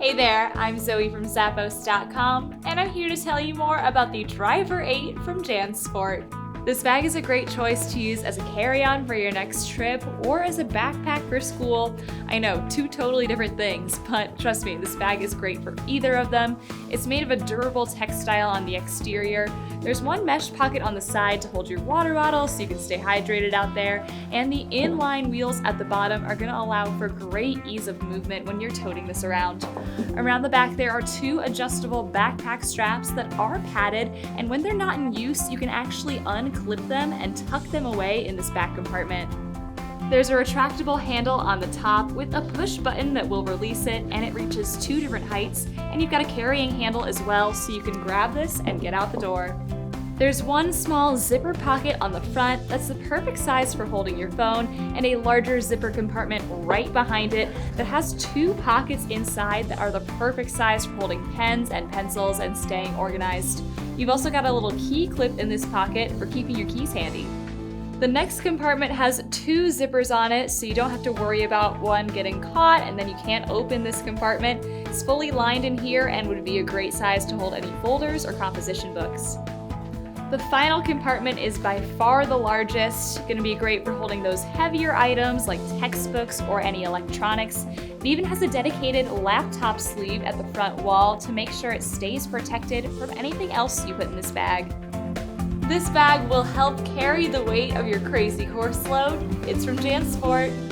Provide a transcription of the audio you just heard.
Hey there, I'm Zoe from Zappos.com, and I'm here to tell you more about the Driver 8 from JanSport. This bag is a great choice to use as a carry-on for your next trip or as a backpack for school. I know, two totally different things, but trust me, this bag is great for either of them. It's made of a durable textile on the exterior. There's one mesh pocket on the side to hold your water bottle so you can stay hydrated out there, and the inline wheels at the bottom are going to allow for great ease of movement when you're toting this around. Around the back there are two adjustable backpack straps that are padded, and when they're not in use, you can actually unclip them and tuck them away in this back compartment. There's a retractable handle on the top with a push button that will release it, and it reaches two different heights, and you've got a carrying handle as well so you can grab this and get out the door. There's one small zipper pocket on the front that's the perfect size for holding your phone, and a larger zipper compartment right behind it that has two pockets inside that are the perfect size for holding pens and pencils and staying organized. You've also got a little key clip in this pocket for keeping your keys handy. The next compartment has two zippers on it, so you don't have to worry about one getting caught and then you can't open this compartment. It's fully lined in here and would be a great size to hold any folders or composition books. The final compartment is by far the largest, going to be great for holding those heavier items like textbooks or any electronics. It even has a dedicated laptop sleeve at the front wall to make sure it stays protected from anything else you put in this bag. This bag will help carry the weight of your crazy course load. It's from JanSport.